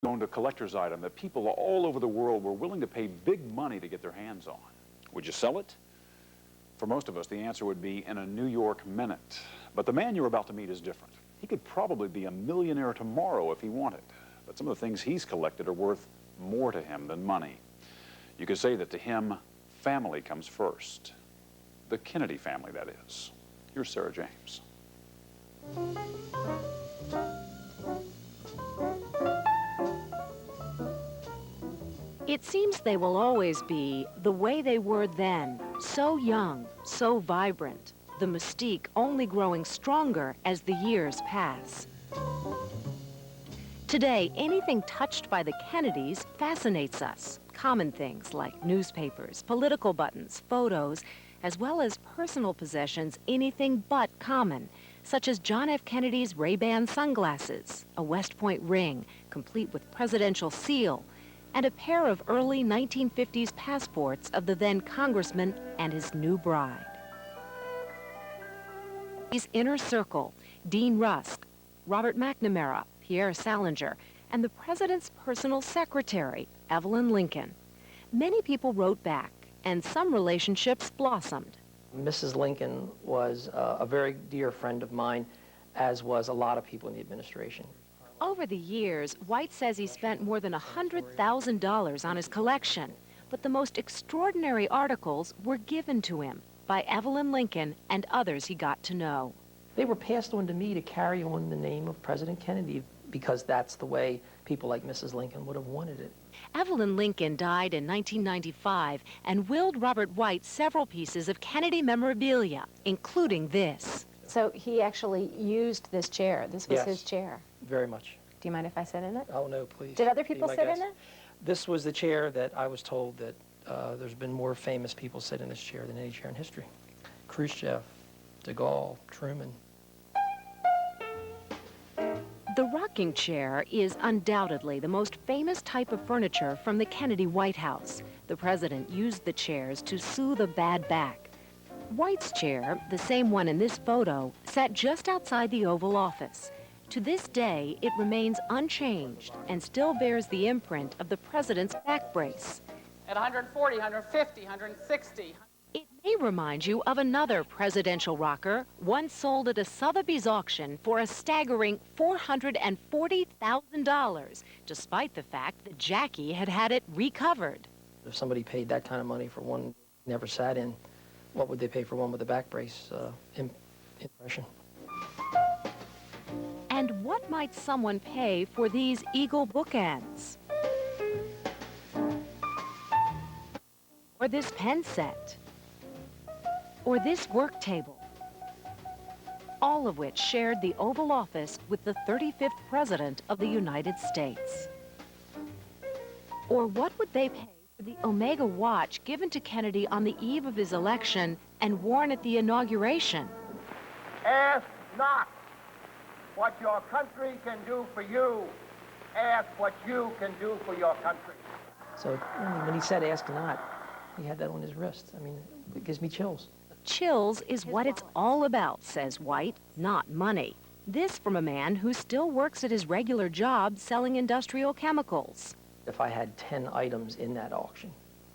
Owned a collector's item that people all over the world were willing to pay big money to get their hands on. Would you sell it? For most of us, the answer would be in a New York minute. But the man you're about to meet is different. He could probably be a millionaire tomorrow if he wanted. But some of the things he's collected are worth more to him than money. You could say that to him, family comes first. The Kennedy family, that is. Here's Sarah James. It seems they will always be the way they were then, so young, so vibrant, the mystique only growing stronger as the years pass. Today, anything touched by the Kennedys fascinates us. Common things like newspapers, political buttons, photos, as well as personal possessions, anything but common, such as John F. Kennedy's Ray-Ban sunglasses, a West Point ring, complete with presidential seal, and a pair of early 1950s passports of the then congressman and his new bride. His inner circle, Dean Rusk, Robert McNamara, Pierre Salinger, and the president's personal secretary, Evelyn Lincoln. Many people wrote back, and some relationships blossomed. Mrs. Lincoln was a very dear friend of mine, as was a lot of people in the administration. Over the years, White says he spent more than $100,000 on his collection, but the most extraordinary articles were given to him by Evelyn Lincoln and others he got to know. They were passed on to me to carry on the name of President Kennedy because that's the way people like Mrs. Lincoln would have wanted it. Evelyn Lincoln died in 1995 and willed Robert White several pieces of Kennedy memorabilia, including this. So he actually used this chair. This was Yes, his chair. Very much. Do you mind if I sit in it? Oh, no, please. Did other people Be my sit guest. in it? This was the chair that I was told that there's been more famous people sit in this chair than any chair in history. Khrushchev, de Gaulle, Truman. The rocking chair is undoubtedly the most famous type of furniture from the Kennedy White House. The president used the chairs to soothe a bad back. White's chair, the same one in this photo, sat just outside the Oval Office. To this day, it remains unchanged and still bears the imprint of the president's back brace. At 140, 150, 160. It may remind you of another presidential rocker, once sold at a Sotheby's auction for a staggering $440,000, despite the fact that Jackie had had it recovered. If somebody paid that kind of money for one never sat in, what would they pay for one with a back brace impression? And what might someone pay for these eagle bookends? Or this pen set? Or this work table? All of which shared the Oval Office with the 35th President of the United States. Or what would they pay for the Omega watch given to Kennedy on the eve of his election and worn at the inauguration? Ask not what your country can do for you. Ask what you can do for your country. So when he said ask not, he had that on his wrist. I mean, it gives me chills. Chills is what it's all about, says White, not money. This from a man who still works at his regular job selling industrial chemicals. If I had 10 items in that auction,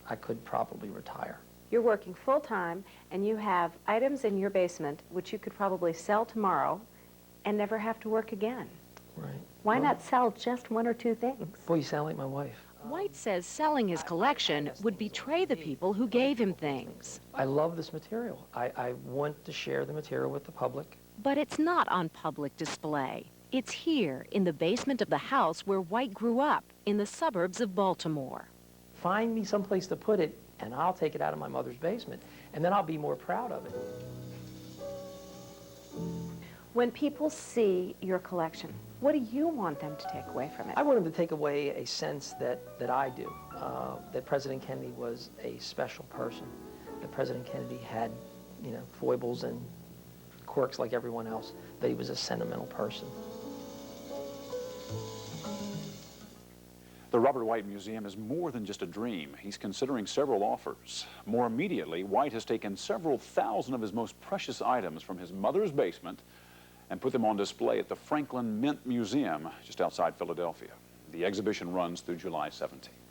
I could probably retire. You're working full-time, and you have items in your basement which you could probably sell tomorrow and never have to work again. Right. Why not sell just one or two things? Boy, you sound like my wife. White says selling his collection would betray the people who gave him things. I love this material. I want to share the material with the public. But it's not on public display. It's here in the basement of the house where White grew up, in the suburbs of Baltimore. Find me someplace to put it, and I'll take it out of my mother's basement, and then I'll be more proud of it. When people see your collection, what do you want them to take away from it? I want them to take away a sense that I do, that President Kennedy was a special person, that President Kennedy had, foibles and quirks like everyone else, that he was a sentimental person. The Robert White Museum is more than just a dream. He's considering several offers. More immediately, White has taken several thousand of his most precious items from his mother's basement and put them on display at the Franklin Mint Museum just outside Philadelphia. The exhibition runs through July 17th.